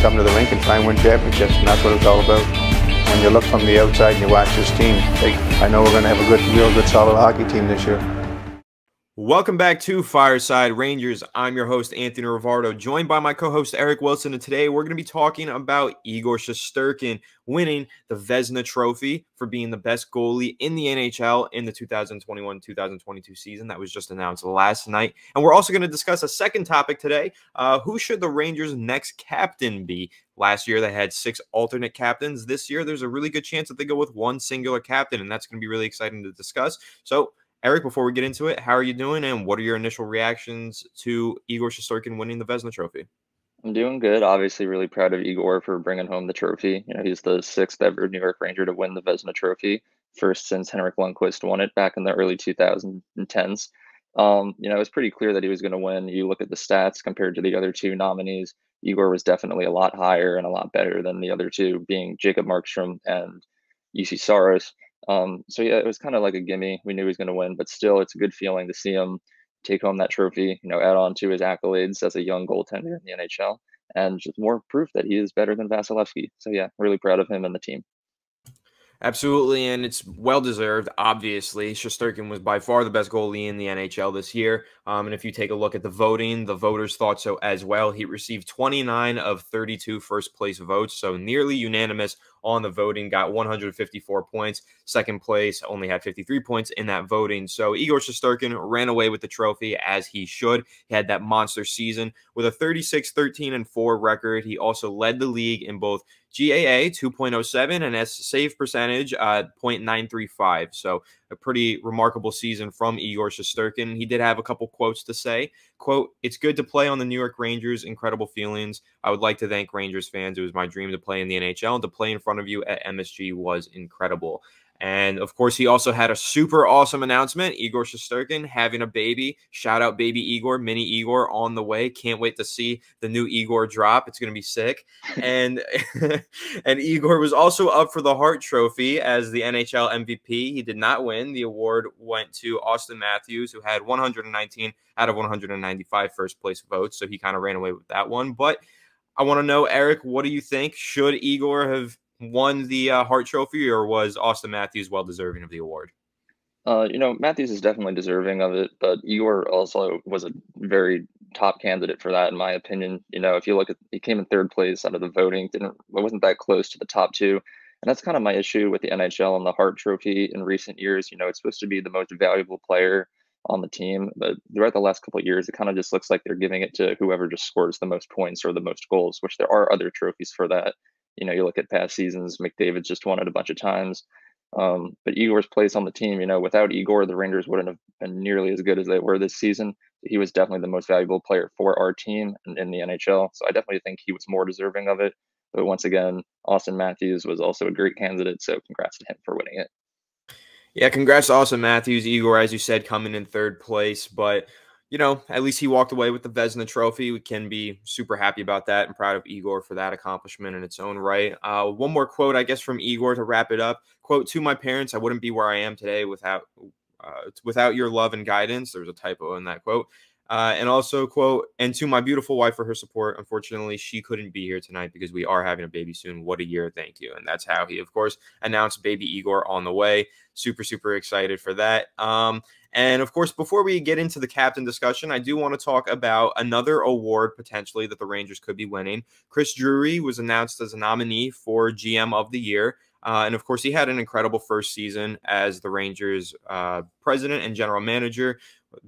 come to the rink and try and win championships, and that's what it's all about. When you look from the outside and you watch this team, I know we're going to have a real good, solid hockey team this year. Welcome back to Fireside Rangers. I'm your host, Anthony Rivardo, joined by my co-host, Eric Wilson. And today we're going to be talking about Igor Shesterkin winning the Vezina Trophy for being the best goalie in the NHL in the 2021-2022 season. That was just announced last night. And we're also going to discuss a second topic today. Who should the Rangers' next captain be? Last year, they had 6 alternate captains. This year, there's a really good chance that they go with one singular captain, and that's going to be really exciting to discuss. So, Eric, before we get into it, how are you doing, and what are your initial reactions to Igor Shesterkin winning the Vezina Trophy? I'm doing good. Obviously, really proud of Igor for bringing home the trophy. He's the 6th ever New York Ranger to win the Vezina Trophy, first since Henrik Lundqvist won it back in the early 2010s. It was pretty clear that he was going to win. You look at the stats compared to the other 2 nominees, Igor was definitely a lot higher and a lot better than the other 2, being Jacob Markstrom and UC Saros. It was kind of like a gimme. We knew he was going to win, but still, it's a good feeling to see him take home that trophy, add on to his accolades as a young goaltender in the NHL, and just more proof that he is better than Vasilevsky. So, yeah, really proud of him and the team. Absolutely, and it's well-deserved, obviously. Shesterkin was by far the best goalie in the NHL this year. And if you take a look at the voting, the voters thought so as well. He received 29 of 32 first-place votes, so nearly unanimous on the voting, got 154 points. Second place only had 53 points in that voting. So Igor Shesterkin ran away with the trophy, as he should. He had that monster season with a 36-13-4 record. He also led the league in both GAA 2.07 and S save percentage 0.935. So a pretty remarkable season from Igor Shesterkin. He did have a couple quotes to say. Quote, "It's good to play on the New York Rangers. Incredible feelings. I would like to thank Rangers fans. It was my dream to play in the NHL, and to play in front of you at MSG was incredible." And, of course, he also had a super awesome announcement. Igor Shesterkin having a baby. Shout out baby Igor, mini Igor on the way. Can't wait to see the new Igor drop. It's going to be sick. And and Igor was also up for the Hart Trophy as the NHL MVP. He did not win. The award went to Austin Matthews, who had 119 out of 195 first-place votes. So he kind of ran away with that one. But I want to know, Eric, what do you think? Should Igor have won the Hart Trophy, or was Austin Matthews well-deserving of the award? Matthews is definitely deserving of it, but Igor also was a very top candidate for that, in my opinion. If you look at, he came in 3rd place out of the voting, wasn't that close to the top 2. And that's kind of my issue with the NHL and the Hart Trophy in recent years. It's supposed to be the most valuable player on the team, but throughout the last couple of years, it kind of just looks like they're giving it to whoever just scores the most points or the most goals, which there are other trophies for that. You look at past seasons, McDavid's just won it a bunch of times. But Igor's place on the team, without Igor, the Rangers wouldn't have been nearly as good as they were this season. He was definitely the most valuable player for our team in the NHL. So I definitely think he was more deserving of it. But once again, Austin Matthews was also a great candidate. So congrats to him for winning it. Yeah, congrats to Austin Matthews. Igor, as you said, coming in 3rd place. But at least he walked away with the Vezina Trophy. We can be super happy about that and proud of Igor for that accomplishment in its own right. One more quote, I guess, from Igor to wrap it up. Quote, "To my parents, I wouldn't be where I am today without your love and guidance." There was a typo in that quote. And also, quote, "And to my beautiful wife for her support. Unfortunately, she couldn't be here tonight because we are having a baby soon. What a year. Thank you." And that's how he, of course, announced baby Igor on the way. Super, super excited for that. And, of course, before we get into the captain discussion, I do want to talk about another award potentially that the Rangers could be winning. Chris Drury was announced as a nominee for GM of the Year. And, of course, he had an incredible first season as the Rangers president and general manager.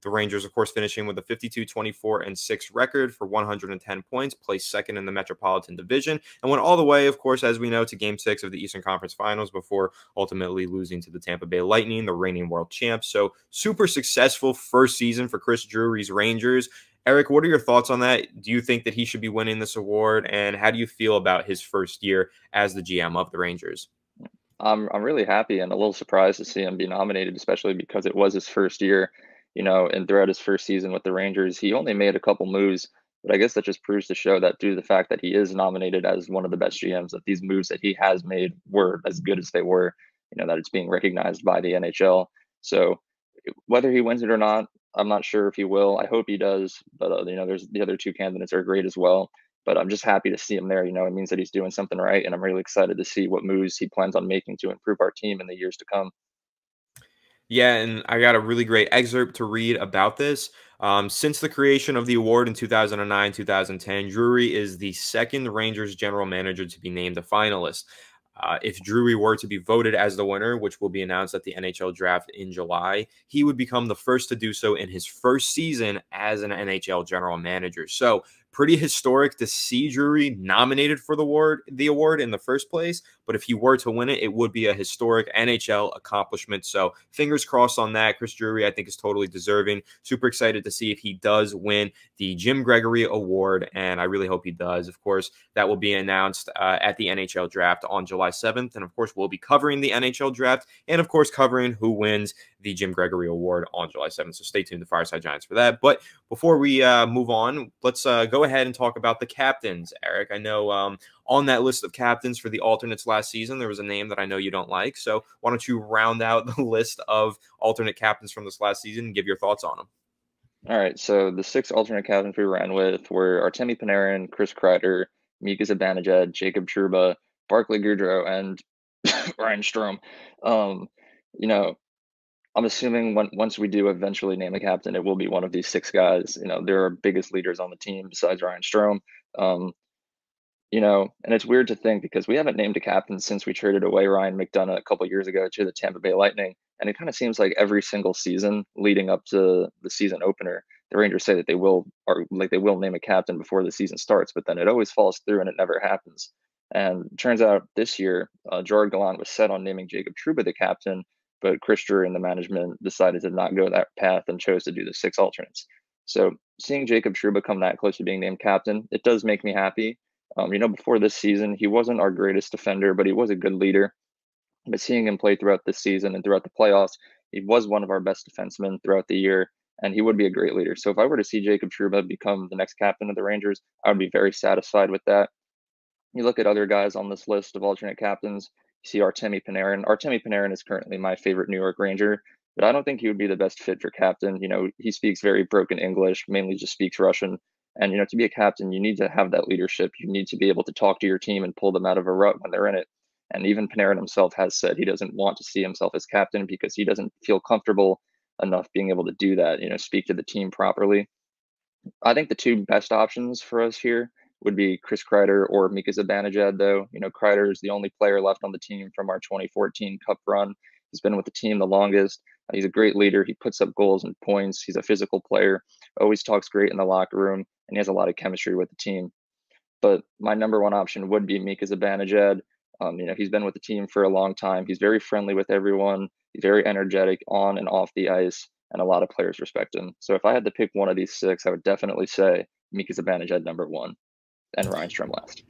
The Rangers, of course, finishing with a 52-24-6 record for 110 points, placed 2nd in the Metropolitan Division, and went all the way, of course, as we know, to Game 6 of the Eastern Conference Finals before ultimately losing to the Tampa Bay Lightning, the reigning world champs. So super successful first season for Chris Drury's Rangers. Eric, what are your thoughts on that? Do you think that he should be winning this award, and how do you feel about his first year as the GM of the Rangers? I'm really happy and a little surprised to see him be nominated, especially because it was his first year. And throughout his first season with the Rangers, he only made a couple moves, but I guess that just proves to show that due to the fact that he is nominated as one of the best GMs, that these moves that he has made were as good as they were, that it's being recognized by the NHL. So whether he wins it or not, I'm not sure if he will. I hope he does, but there's the other 2 candidates are great as well. but I'm just happy to see him there. It means that he's doing something right, and I'm really excited to see what moves he plans on making to improve our team in the years to come. Yeah, and I got a really great excerpt to read about this. Since the creation of the award in 2009-2010, Drury is the second Rangers general manager to be named a finalist. If Drury were to be voted as the winner, which will be announced at the NHL draft in July, he would become the first to do so in his first season as an NHL general manager. So pretty historic to see Drury nominated for the award in the first place. But if he were to win it, it would be a historic NHL accomplishment. So fingers crossed on that. Chris Drury, I think, is totally deserving. Super excited to see if he does win the Jim Gregory Award, and I really hope he does. Of course, that will be announced at the NHL draft on July 7th. And of course, we'll be covering the NHL draft and, of course, covering who wins the Jim Gregory Award on July 7th. So stay tuned to Fireside Giants for that. But before we move on, let's go ahead and talk about the captains, Eric. I know on that list of captains for the alternates last season, there was a name that I know you don't like. So why don't you round out the list of alternate captains from this last season and give your thoughts on them? All right, so the 6 alternate captains we ran with were Artemi Panarin, Chris Kreider, Mika Zibanejad, Jacob Trouba, Barclay Goodrow, and Ryan Strome. You know, I'm assuming once we do eventually name a captain, it will be one of these 6 guys. They're our biggest leaders on the team besides Ryan Strome. And it's weird to think because we haven't named a captain since we traded away Ryan McDonough a couple years ago to the Tampa Bay Lightning. And it kind of seems like every single season leading up to the season opener, the Rangers say that they will name a captain before the season starts, but then it always falls through and it never happens. And it turns out this year, Gerard Gallant was set on naming Jacob Trouba the captain, but Chris Drury and the management decided to not go that path and chose to do the 6 alternates. So seeing Jacob Trouba come that close to being named captain, it does make me happy. Before this season, he wasn't our greatest defender, but he was a good leader. But seeing him play throughout this season and throughout the playoffs, he was one of our best defensemen throughout the year, and he would be a great leader. So if I were to see Jacob Trouba become the next captain of the Rangers, I would be very satisfied with that. You look at other guys on this list of alternate captains, you see Artemi Panarin. Artemi Panarin is currently my favorite New York Ranger, but I don't think he would be the best fit for captain. He speaks very broken English, mainly just speaks Russian. And, to be a captain, you need to have that leadership. You need to be able to talk to your team and pull them out of a rut when they're in it. And even Panarin himself has said he doesn't want to see himself as captain because he doesn't feel comfortable enough being able to do that, speak to the team properly. I think the 2 best options for us here would be Chris Kreider or Mika Zibanejad, though. Kreider is the only player left on the team from our 2014 Cup run. He's been with the team the longest. He's a great leader. He puts up goals and points. He's a physical player, always talks great in the locker room, and he has a lot of chemistry with the team. But my number 1 option would be Mika Zibanejad. He's been with the team for a long time. He's very friendly with everyone. He's very energetic on and off the ice, and a lot of players respect him. So if I had to pick one of these 6, I would definitely say Mika Zibanejad number 1 and Ryan Strome last.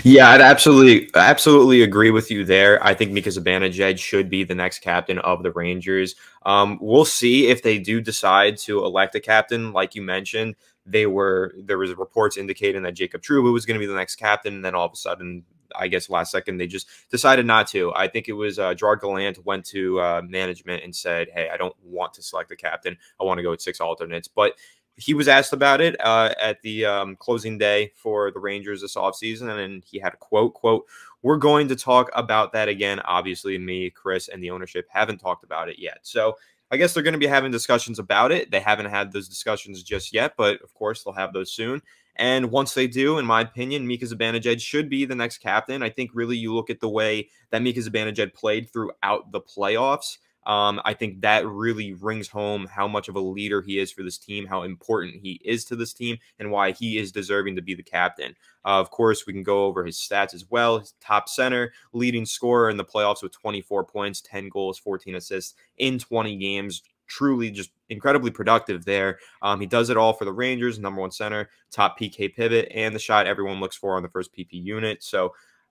Yeah, I'd absolutely agree with you there. I think Mika Zibanejad should be the next captain of the Rangers. We'll see if they do decide to elect a captain. Like you mentioned, there was reports indicating that Jacob Trouba was going to be the next captain, and then all of a sudden, I guess last second, they just decided not to. I think it was Gerard Gallant went to management and said, "Hey, I don't want to select a captain. I want to go with 6 alternates." But he was asked about it at the closing day for the Rangers this offseason, and he had a quote, "We're going to talk about that again. Obviously, me, Chris, and the ownership haven't talked about it yet." So I guess they're going to be having discussions about it. They haven't had those discussions just yet, but of course they'll have those soon. And once they do, in my opinion, Mika Zibanejad should be the next captain. I think really you look at the way that Mika Zibanejad played throughout the playoffs. I think that really rings home how much of a leader he is for this team, how important he is to this team, and why he is deserving to be the captain. Of course, we can go over his stats as well. His top center, leading scorer in the playoffs with 24 points, 10 goals, 14 assists in 20 games. Truly just incredibly productive there. He does it all for the Rangers, number 1 center, top PK pivot, and the shot everyone looks for on the first PP unit.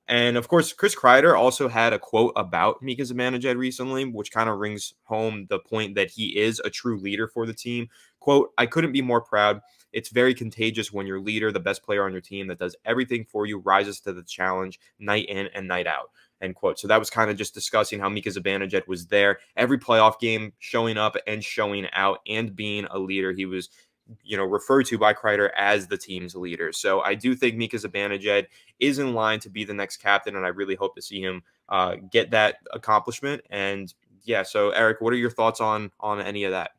And of course, Chris Kreider also had a quote about Mika Zibanejad recently, which kind of rings home the point that he is a true leader for the team. Quote, "I couldn't be more proud. It's very contagious when your leader, the best player on your team that does everything for you, rises to the challenge night in and night out." End quote. So that was kind of just discussing how Mika Zibanejad was there every playoff game, showing up and showing out and being a leader. He was referred to by Kreider as the team's leader. So I do think Mika Zibanejad is in line to be the next captain, and I really hope to see him get that accomplishment. And yeah, so Eric, what are your thoughts on any of that?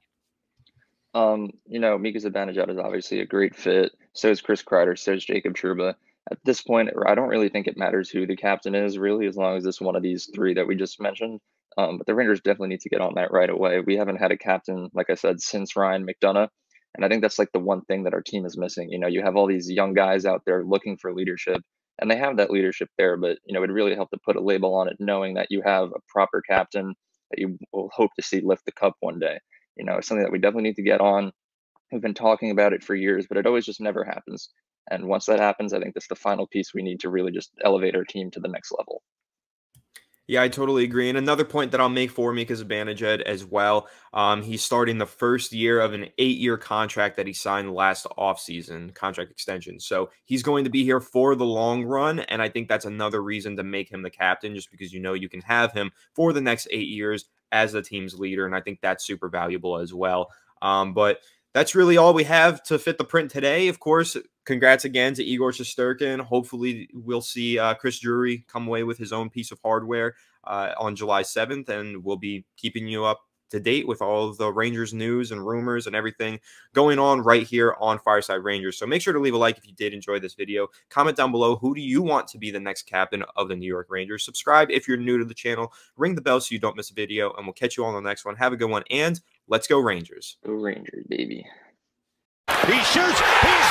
Mika Zibanejad is obviously a great fit. So is Chris Kreider. So is Jacob Trouba. At this point, I don't really think it matters who the captain is, really, as long as it's one of these three that we just mentioned. But the Rangers definitely need to get on that right away. We haven't had a captain, like I said, since Ryan McDonough. And I think that's like the one thing that our team is missing. You have all these young guys out there looking for leadership, and they have that leadership there, but, it'd really help to put a label on it, knowing that you have a proper captain that you will hope to see lift the cup one day. It's something that we definitely need to get on. We've been talking about it for years, but it always just never happens. And once that happens, I think that's the final piece we need to really just elevate our team to the next level. Yeah, I totally agree. And another point that I'll make for Mika Zibanejad as well, he's starting the first year of an 8-year contract that he signed last offseason, contract extension. So he's going to be here for the long run, and I think that's another reason to make him the captain, just because you can have him for the next 8 years as the team's leader, and I think that's super valuable as well. But that's really all we have to fit the print today. Of course, congrats again to Igor Shesterkin. Hopefully, we'll see Chris Drury come away with his own piece of hardware on July 7th, and we'll be keeping you up to date with all of the Rangers news and rumors and everything going on right here on Fireside Rangers. So make sure to leave a like if you did enjoy this video. Comment down below, who do you want to be the next captain of the New York Rangers? Subscribe if you're new to the channel. Ring the bell so you don't miss a video, and we'll catch you all on the next one. Have a good one, and let's go Rangers. Go Rangers, baby. He shoots. He's